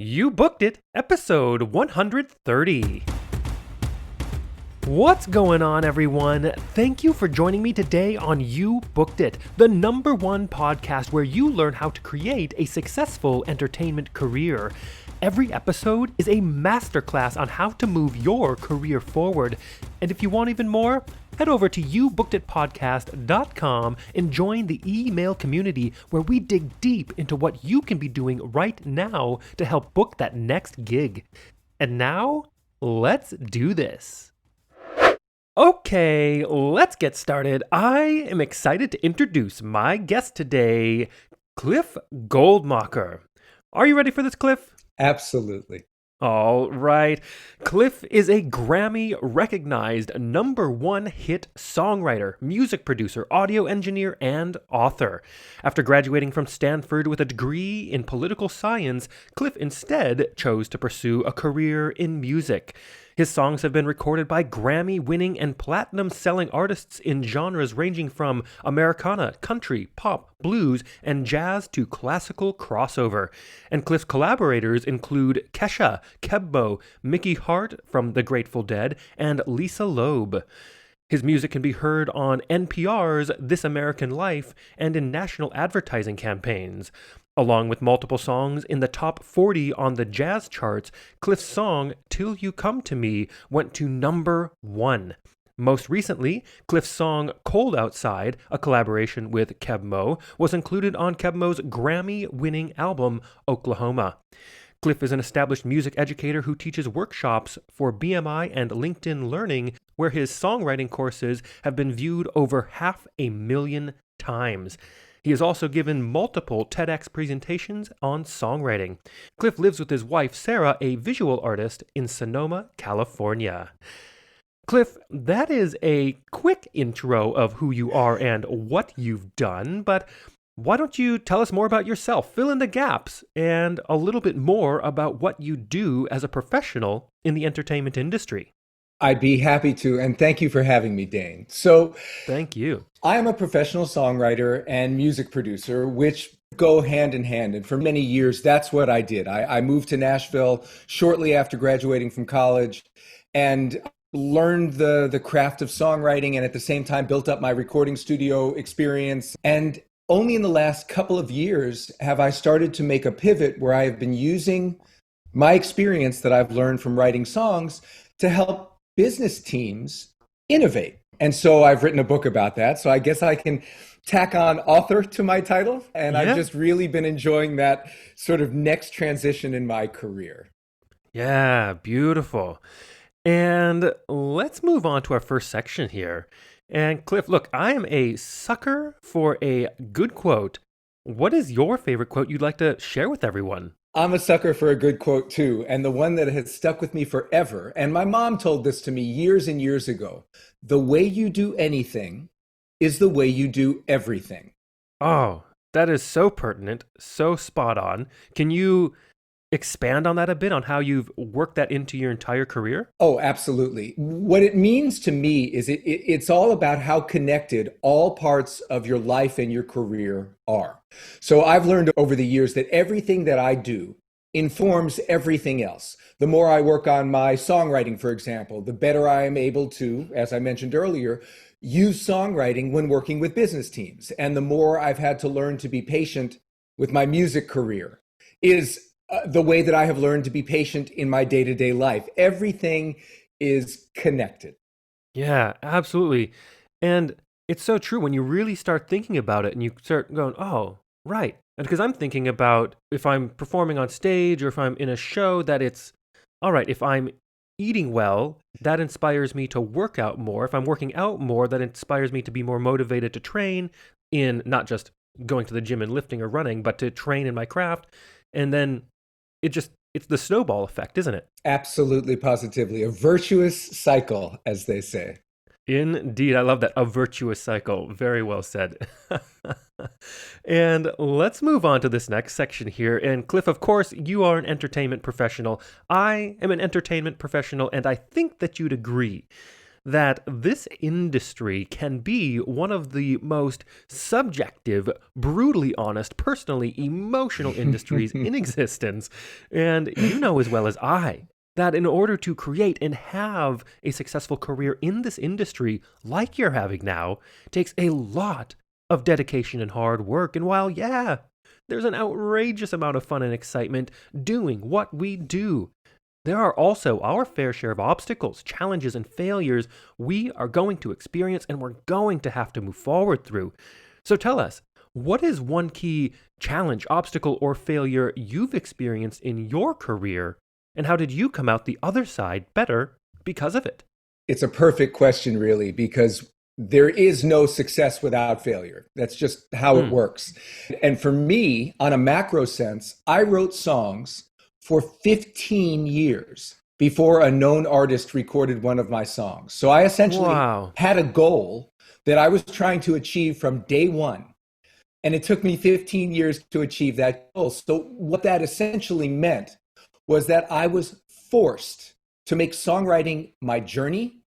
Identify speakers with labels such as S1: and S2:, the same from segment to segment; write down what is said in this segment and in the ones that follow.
S1: You Booked It, episode 130. What's going on, everyone? Thank you for joining me today on You Booked It, the #1 podcast where you learn how to create a successful entertainment career. Every episode is a masterclass on how to move your career forward. And if you want even more, head over to youbookeditpodcast.com and join the email community where we dig deep into what you can be doing right now to help book that next gig. And now, let's do this. Okay, let's get started. I am excited to introduce my guest today, Cliff Goldmacher. Are you ready for this, Cliff?
S2: Absolutely.
S1: All right. Cliff is a Grammy-recognized #1 hit songwriter, music producer, audio engineer, and author. After graduating from Stanford with a degree in political science, Cliff instead chose to pursue a career in music. His songs have been recorded by Grammy-winning and platinum-selling artists in genres ranging from Americana, country, pop, blues, and jazz to classical crossover. And Cliff's collaborators include Kesha, Kebbo, Mickey Hart from The Grateful Dead, and Lisa Loeb. His music can be heard on NPR's This American Life and in national advertising campaigns. Along with multiple songs in the top 40 on the jazz charts, Cliff's song, Till You Come to Me, went to #1. Most recently, Cliff's song, Cold Outside, a collaboration with Kebmo, was included on Kebmo's Grammy-winning album, Oklahoma. Cliff is an established music educator who teaches workshops for BMI and LinkedIn Learning, where his songwriting courses have been viewed over 500,000 times. He has also given multiple TEDx presentations on songwriting. Cliff lives with his wife, Sarah, a visual artist in Sonoma, California. Cliff, that is a quick intro of who you are and what you've done, but why don't you tell us more about yourself, fill in the gaps, and a little bit more about what you do as a professional in the entertainment industry?
S2: I'd be happy to, and thank you for having me, Dane. So,
S1: Thank you.
S2: I am a professional songwriter and music producer, which go hand in hand. And for many years, that's what I did. I moved to Nashville shortly after graduating from college and learned the craft of songwriting, and at the same time built up my recording studio experience. And only in the last couple of years have I started to make a pivot where I have been using my experience that I've learned from writing songs to help business teams innovate. And so I've written a book about that. So I guess I can tack on author to my title. And
S1: Yeah.
S2: I've just really been enjoying that sort of next transition in my career.
S1: Yeah, beautiful. And let's move on to our first section here. And Cliff, look, I am a sucker for a good quote. What is your favorite quote you'd like to share with everyone?
S2: I'm a sucker for a good quote too, and the one that has stuck with me forever. And my mom told this to me years and years ago. The way you do anything is the way you do everything.
S1: Oh, that is so pertinent, so spot on. Can you expand on that a bit, on how you've worked that into your entire career?
S2: Oh, absolutely. What it means to me is it's all about how connected all parts of your life and your career are. So I've learned over the years that everything that I do informs everything else. The more I work on my songwriting, for example, the better I am able to, as I mentioned earlier, use songwriting when working with business teams. And the more I've had to learn to be patient with my music career is the way that I have learned to be patient in my day-to-day life. Everything is connected.
S1: Yeah, absolutely. And it's so true when you really start thinking about it and you start going, oh, right. And because I'm thinking about if I'm performing on stage or if I'm in a show, that it's, all right, if I'm eating well, that inspires me to work out more. If I'm working out more, that inspires me to be more motivated to train in not just going to the gym and lifting or running, but to train in my craft. And then it's the snowball effect, isn't it?
S2: Absolutely, positively. A virtuous cycle, as they say.
S1: Indeed. I love that. A virtuous cycle. Very well said. And let's move on to this next section here. And Cliff, of course, you are an entertainment professional. I am an entertainment professional, and I think that you'd agree that this industry can be one of the most subjective, brutally honest, personally emotional industries in existence. And you know as well as I that in order to create and have a successful career in this industry like you're having now takes a lot of dedication and hard work. And while, yeah, there's an outrageous amount of fun and excitement doing what we do, there are also our fair share of obstacles, challenges, and failures we are going to experience and we're going to have to move forward through. So tell us, what is one key challenge, obstacle, or failure you've experienced in your career, and how did you come out the other side better because of it?
S2: It's a perfect question, really, because there is no success without failure. That's just how it works. And for me, on a macro sense, I wrote songs for 15 years before a known artist recorded one of my songs. So I essentially had a goal that I was trying to achieve from day one. And it took me 15 years to achieve that goal. So what that essentially meant was that I was forced to make songwriting my journey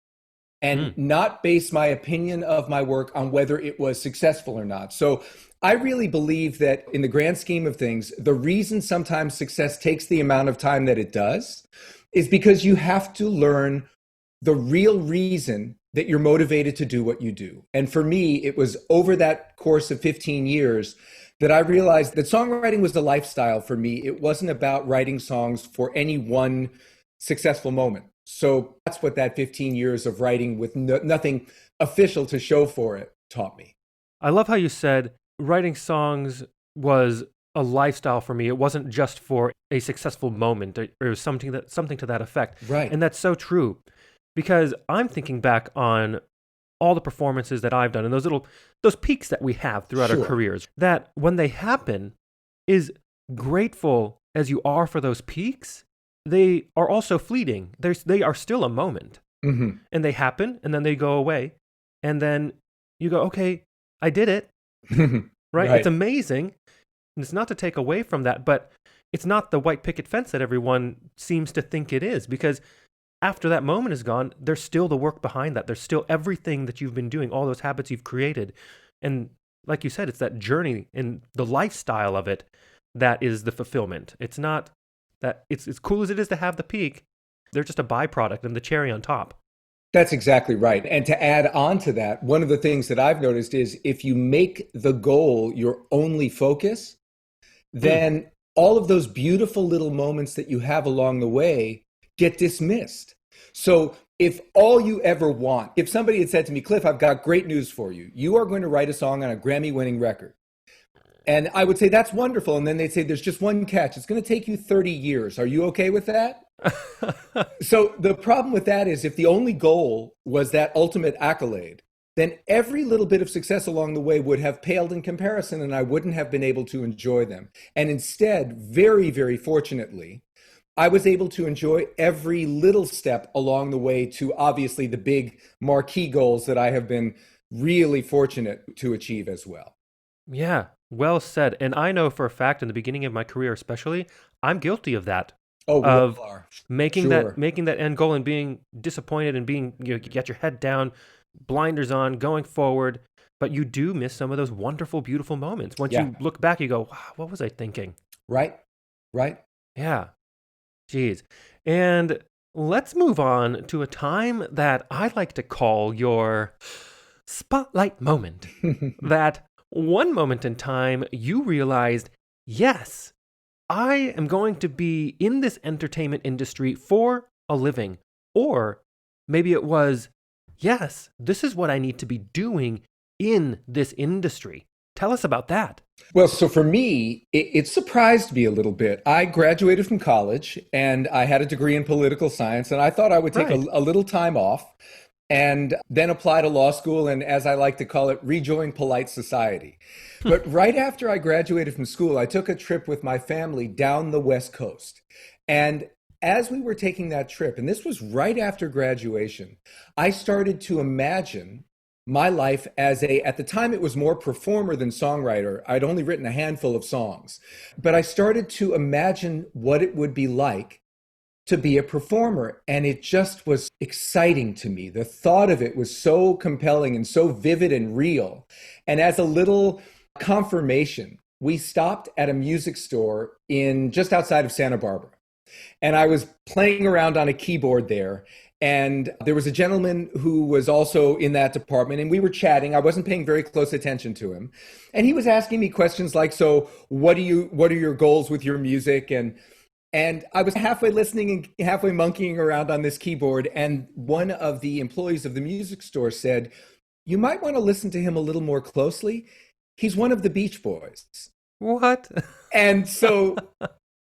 S2: and not base my opinion of my work on whether it was successful or not. So I really believe that in the grand scheme of things, the reason sometimes success takes the amount of time that it does is because you have to learn the real reason that you're motivated to do what you do. And for me, it was over that course of 15 years that I realized that songwriting was a lifestyle for me. It wasn't about writing songs for any one successful moment. So that's what that 15 years of writing with nothing official to show for it taught me.
S1: I love how you said writing songs was a lifestyle for me. It wasn't just for a successful moment, or it was something to that effect.
S2: Right.
S1: And that's so true, because I'm thinking back on all the performances that I've done and those peaks that we have throughout our careers, that when they happen, is grateful as you are for those peaks, they are also fleeting. They are still a moment. And they happen and then they go away. And then you go, okay, I did it. Right? It's amazing. And it's not to take away from that, but it's not the white picket fence that everyone seems to think it is, because after that moment is gone, there's still the work behind that. There's still everything that you've been doing, all those habits you've created. And like you said, it's that journey and the lifestyle of it that is the fulfillment. It's not that it's as cool as it is to have the peak. They're just a byproduct and the cherry on top.
S2: That's exactly right. And to add on to that, one of the things that I've noticed is if you make the goal your only focus, then all of those beautiful little moments that you have along the way get dismissed. So if all you ever want, if somebody had said to me, Cliff, I've got great news for you. You are going to write a song on a Grammy-winning record. And I would say, that's wonderful. And then they'd say, there's just one catch. It's going to take you 30 years. Are you okay with that? So the problem with that is if the only goal was that ultimate accolade, then every little bit of success along the way would have paled in comparison and I wouldn't have been able to enjoy them. And instead, very, very fortunately, I was able to enjoy every little step along the way to obviously the big marquee goals that I have been really fortunate to achieve as well.
S1: Yeah, well said. And I know for a fact in the beginning of my career especially, I'm guilty of that.
S2: Oh, we
S1: of
S2: all are.
S1: making that end goal and being disappointed and being, you get your head down, blinders on, going forward, but you do miss some of those wonderful, beautiful moments. Once you look back, you go, wow, what was I thinking?
S2: Right.
S1: Yeah. Jeez. And let's move on to a time that I like to call your spotlight moment. That one moment in time you realized, yes, I am going to be in this entertainment industry for a living. Or maybe it was, yes, this is what I need to be doing in this industry. Tell us about that.
S2: Well, so for me, it surprised me a little bit. I graduated from college and I had a degree in political science, and I thought I would take a little time off and then apply to law school and, as I like to call it, rejoin polite society. But right after I graduated from school, I took a trip with my family down the West Coast. And as we were taking that trip, and this was right after graduation, I started to imagine my life as at the time it was more performer than songwriter. I'd only written a handful of songs, but I started to imagine what it would be like to be a performer. And it just was exciting to me. The thought of it was so compelling and so vivid and real. And as a little confirmation, we stopped at a music store in just outside of Santa Barbara. And I was playing around on a keyboard there. And there was a gentleman who was also in that department, and we were chatting. I wasn't paying very close attention to him. And he was asking me questions like, so what are your goals with your music? And I was halfway listening and halfway monkeying around on this keyboard. And one of the employees of the music store said, you might want to listen to him a little more closely. He's one of the Beach Boys.
S1: What?
S2: And so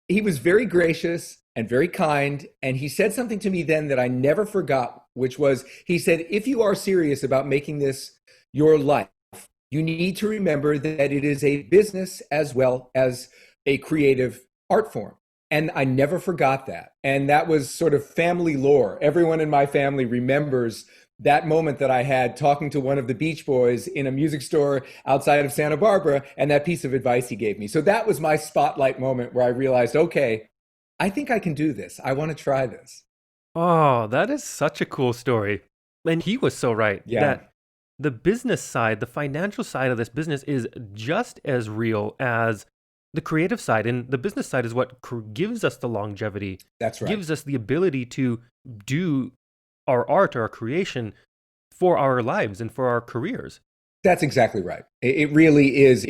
S2: he was very gracious and very kind. And he said something to me then that I never forgot, which was, he said, if you are serious about making this your life, you need to remember that it is a business as well as a creative art form. And I never forgot that. And that was sort of family lore. Everyone in my family remembers that moment that I had talking to one of the Beach Boys in a music store outside of Santa Barbara, and that piece of advice he gave me. So that was my spotlight moment where I realized, okay, I think I can do this. I want to try this.
S1: Oh, that is such a cool story. And he was so right that the business side, the financial side of this business is just as real as the creative side. And the business side is what gives us the longevity.
S2: That's right.
S1: Gives us the ability to do our art or our creation for our lives and for our careers. That's
S2: exactly right. It really is.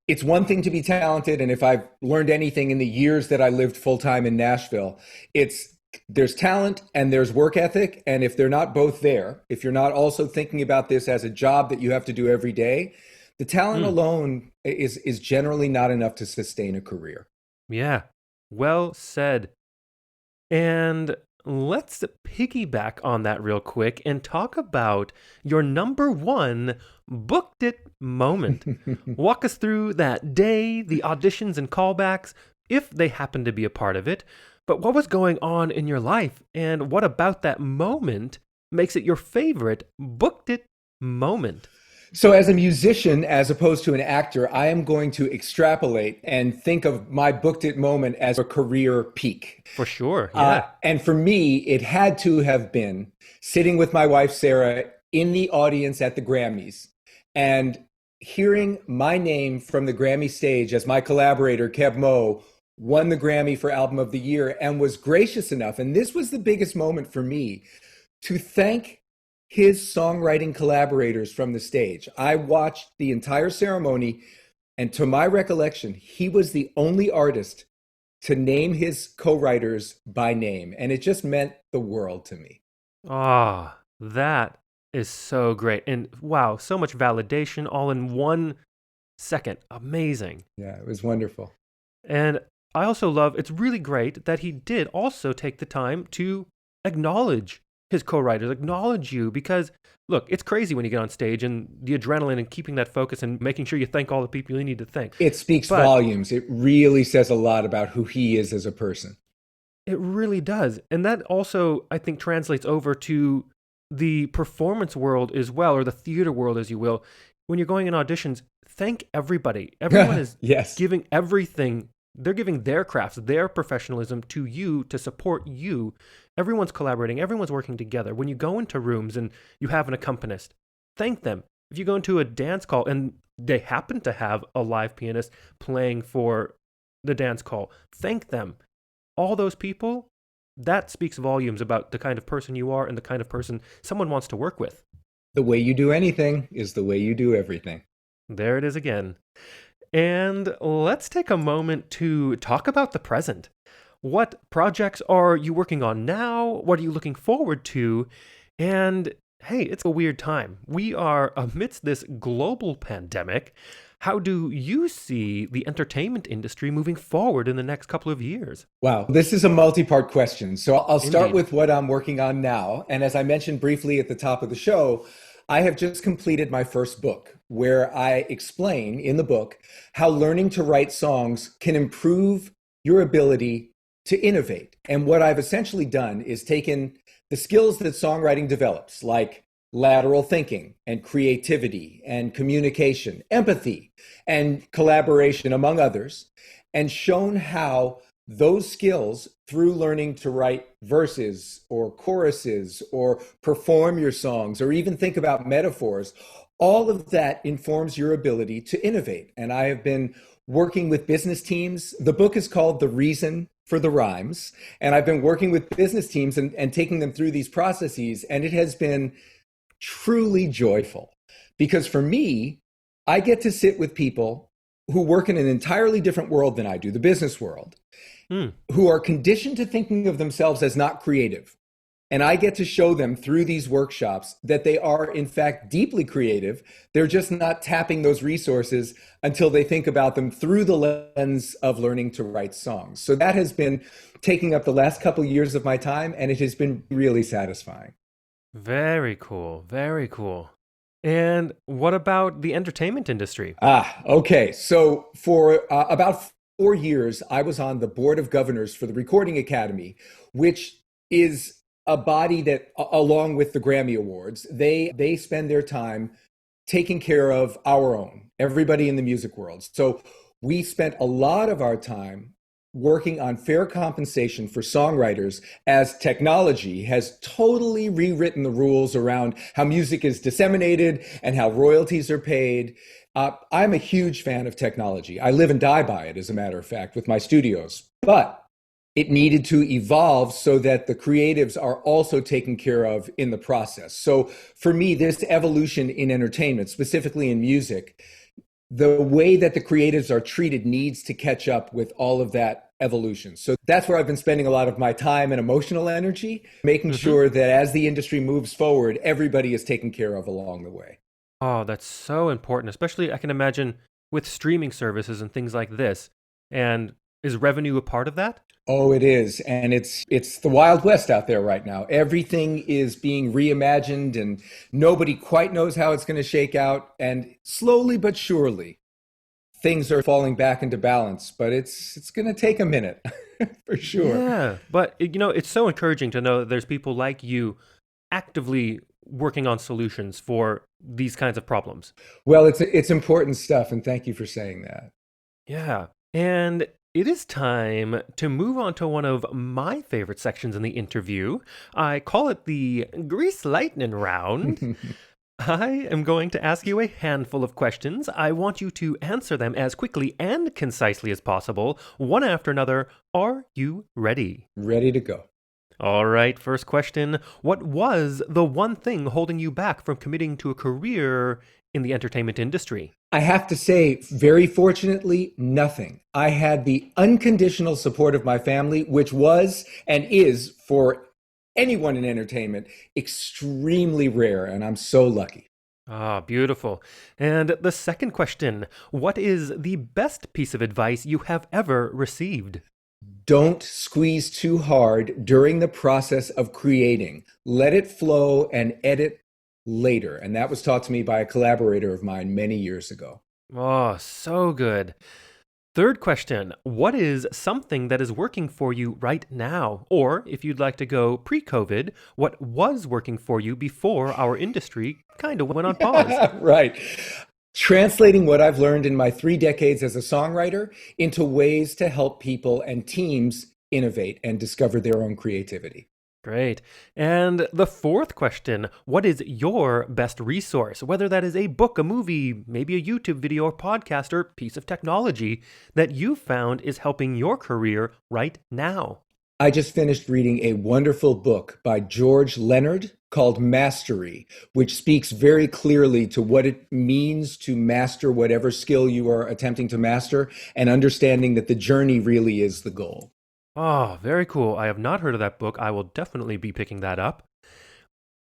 S2: It's one thing to be talented. And if I've learned anything in the years that I lived full time in Nashville, there's talent and there's work ethic. And if they're not both there, if you're not also thinking about this as a job that you have to do every day, the talent alone is generally not enough to sustain a career.
S1: Yeah, well said. And let's piggyback on that real quick and talk about your number one booked it moment. Walk us through that day, the auditions and callbacks, if they happen to be a part of it. But what was going on in your life, and what about that moment makes it your favorite booked it moment?
S2: So as a musician, as opposed to an actor, I am going to extrapolate and think of my booked it moment as a career peak.
S1: For sure, yeah.
S2: And for me, it had to have been sitting with my wife, Sarah, in the audience at the Grammys and hearing my name from the Grammy stage as my collaborator, Kev Mo, won the Grammy for Album of the Year and was gracious enough, and this was the biggest moment for me, to thank his songwriting collaborators from the stage. I watched the entire ceremony, and to my recollection, he was the only artist to name his co-writers by name, and it just meant the world to me.
S1: Ah, that is so great. And wow, so much validation all in 1 second. Amazing.
S2: Yeah, it was wonderful.
S1: And I also love, it's really great that he did also take the time to acknowledge his co-writers, acknowledge you, because look, it's crazy when you get on stage and the adrenaline and keeping that focus and making sure you thank all the people you need to thank.
S2: It speaks volumes. It really says a lot about who he is as a person.
S1: It really does. And that also, I think, translates over to the performance world as well, or the theater world, as you will. When you're going in auditions, thank everybody. Everyone is giving everything. They're giving their crafts, their professionalism to you to support you. Everyone's collaborating. Everyone's working together. When you go into rooms and you have an accompanist, thank them. If you go into a dance call and they happen to have a live pianist playing for the dance call, thank them. All those people, that speaks volumes about the kind of person you are and the kind of person someone wants to work with.
S2: The way you do anything is the way you do everything.
S1: There it is again. And let's take a moment to talk about the present. What projects are you working on now? What are you looking forward to? And hey, it's a weird time. We are amidst this global pandemic. How do you see the entertainment industry moving forward in the next couple of years?
S2: Wow, this is a multi-part question. So I'll start with what I'm working on now. And as I mentioned briefly at the top of the show, I have just completed my first book, where I explain in the book how learning to write songs can improve your ability to innovate. And what I've essentially done is taken the skills that songwriting develops, like lateral thinking and creativity and communication, empathy and collaboration, among others, and shown how those skills through learning to write verses or choruses or perform your songs or even think about metaphors, all of that informs your ability to innovate. And I have been working with business teams. The book is called The Reason for the Rhymes. And I've been working with business teams and taking them through these processes. And it has been truly joyful because for me, I get to sit with people who work in an entirely different world than I do, the business world, who are conditioned to thinking of themselves as not creative. And I get to show them through these workshops that they are, in fact, deeply creative. They're just not tapping those resources until they think about them through the lens of learning to write songs. So that has been taking up the last couple of years of my time, and it has been really satisfying.
S1: Very cool. Very cool. And what about the entertainment industry?
S2: Okay. So for about 4 years, I was on the board of governors for the Recording Academy, which is a body that, along with the Grammy Awards, they spend their time taking care of our own, everybody in the music world. So we spent a lot of our time working on fair compensation for songwriters as technology has totally rewritten the rules around how music is disseminated and how royalties are paid. I'm a huge fan of technology. I live and die by it, as a matter of fact, with my studios. But it needed to evolve so that the creatives are also taken care of in the process. So for me, this evolution in entertainment, specifically in music, the way that the creatives are treated needs to catch up with all of that evolution. So that's where I've been spending a lot of my time and emotional energy, making sure that as the industry moves forward, everybody is taken care of along the way.
S1: Oh, that's so important, especially I can imagine with streaming services and things like this. And is revenue a part of that?
S2: Oh, it is. And it's the Wild West out there right now. Everything is being reimagined and nobody quite knows how it's going to shake out. And slowly but surely, things are falling back into balance, but it's going to take a minute for sure.
S1: Yeah, but it's so encouraging to know that there's people like you actively working on solutions for these kinds of problems.
S2: Well, it's important stuff, and thank you for saying that.
S1: Yeah, and it is time to move on to one of my favorite sections in the interview. I call it the Grease Lightning Round. I am going to ask you a handful of questions. I want you to answer them as quickly and concisely as possible, one after another. Are you ready?
S2: Ready to go.
S1: All right, first question. What was the one thing holding you back from committing to a career in the entertainment industry?
S2: I have to say, very fortunately, nothing. I had the unconditional support of my family, which was and is, for anyone in entertainment, extremely rare, and I'm so lucky.
S1: Ah, beautiful. And the second question, what is the best piece of advice you have ever received?
S2: Don't squeeze too hard during the process of creating. Let it flow and edit later. And that was taught to me by a collaborator of mine many years ago.
S1: Oh, so good. Third question, what is something that is working for you right now? Or if you'd like to go pre-COVID, what was working for you before our industry kind of went on pause?
S2: Right. Translating what I've learned in my 3 decades as a songwriter into ways to help people and teams innovate and discover their own creativity.
S1: Great. And the fourth question, what is your best resource? Whether that is a book, a movie, maybe a YouTube video or podcast or piece of technology that you found is helping your career right now.
S2: I just finished reading a wonderful book by George Leonard called Mastery, which speaks very clearly to what it means to master whatever skill you are attempting to master and understanding that the journey really is the goal.
S1: Oh, very cool. I have not heard of that book. I will definitely be picking that up.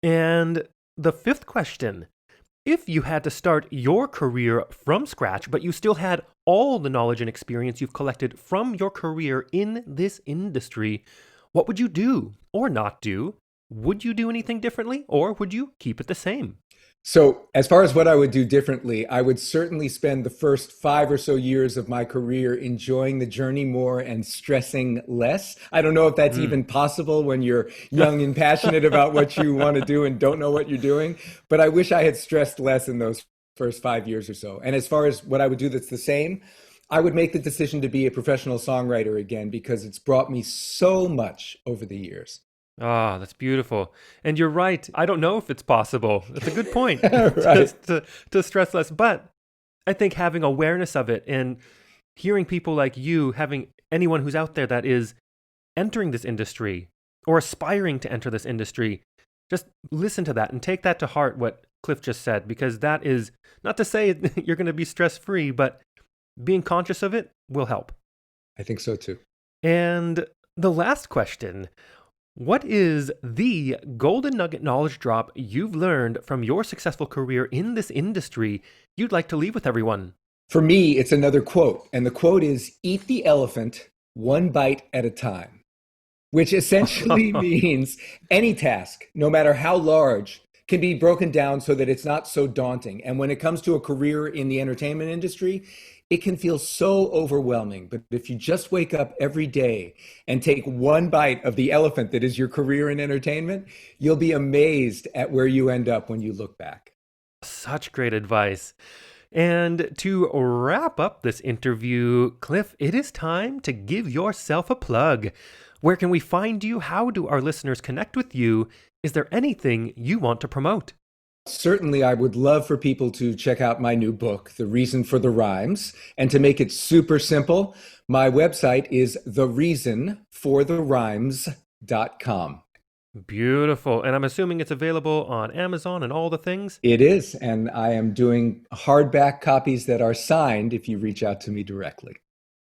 S1: And the fifth question, if you had to start your career from scratch, but you still had all the knowledge and experience you've collected from your career in this industry, what would you do or not do? Would you do anything differently or would you keep it the same?
S2: So as far as what I would do differently, I would certainly spend the first 5 or so years of my career enjoying the journey more and stressing less. I don't know if that's even possible when you're young and passionate about what you want to do and don't know what you're doing, but I wish I had stressed less in those first 5 years or so. And as far as what I would do that's the same, I would make the decision to be a professional songwriter again because it's brought me so much over the years.
S1: Ah, that's beautiful. And you're right. I don't know if it's possible. That's a good point
S2: Right.
S1: to stress less. But I think having awareness of it and hearing people like you, having anyone who's out there that is entering this industry or aspiring to enter this industry, just listen to that and take that to heart, what Cliff just said, because that is not to say you're going to be stress-free, but being conscious of it will help.
S2: I think so too.
S1: And the last question, what is the golden nugget knowledge drop you've learned from your successful career in this industry you'd like to leave with everyone?
S2: For me, it's another quote. And the quote is, eat the elephant one bite at a time, which essentially means any task, no matter how large, can be broken down so that it's not so daunting. And when it comes to a career in the entertainment industry, it can feel so overwhelming. But if you just wake up every day and take one bite of the elephant that is your career in entertainment, you'll be amazed at where you end up when you look back.
S1: Such great advice. And to wrap up this interview, Cliff, it is time to give yourself a plug. Where can we find you? How do our listeners connect with you? Is there anything you want to promote?
S2: Certainly, I would love for people to check out my new book, The Reason for the Rhymes. And to make it super simple, my website is thereasonfortherhymes.com.
S1: Beautiful. And I'm assuming it's available on Amazon and all the things?
S2: It is. And I am doing hardback copies that are signed if you reach out to me directly.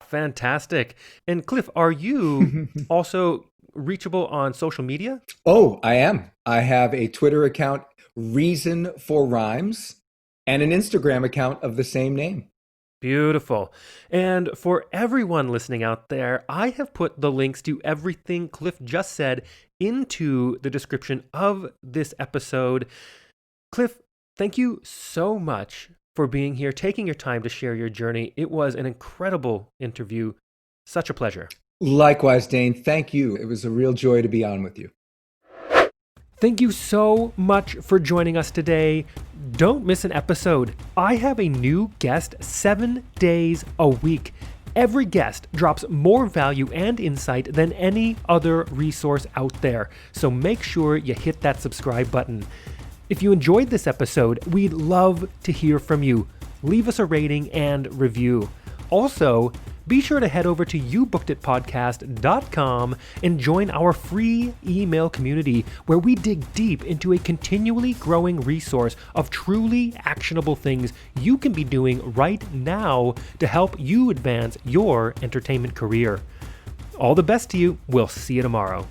S1: Fantastic. And Cliff, are you also reachable on social media?
S2: Oh, I am. I have a Twitter account, Reason for Rhymes, and an Instagram account of the same name.
S1: Beautiful. And for everyone listening out there, I have put the links to everything Cliff just said into the description of this episode. Cliff, thank you so much for being here, taking your time to share your journey. It was an incredible interview. Such a pleasure.
S2: Likewise, Dane. Thank you. It was a real joy to be on with you.
S1: Thank you so much for joining us today. Don't miss an episode. I have a new guest 7 days a week. Every guest drops more value and insight than any other resource out there. So make sure you hit that subscribe button. If you enjoyed this episode, we'd love to hear from you. Leave us a rating and review. Also, be sure to head over to youbookeditpodcast.com and join our free email community where we dig deep into a continually growing resource of truly actionable things you can be doing right now to help you advance your entertainment career. All the best to you. We'll see you tomorrow.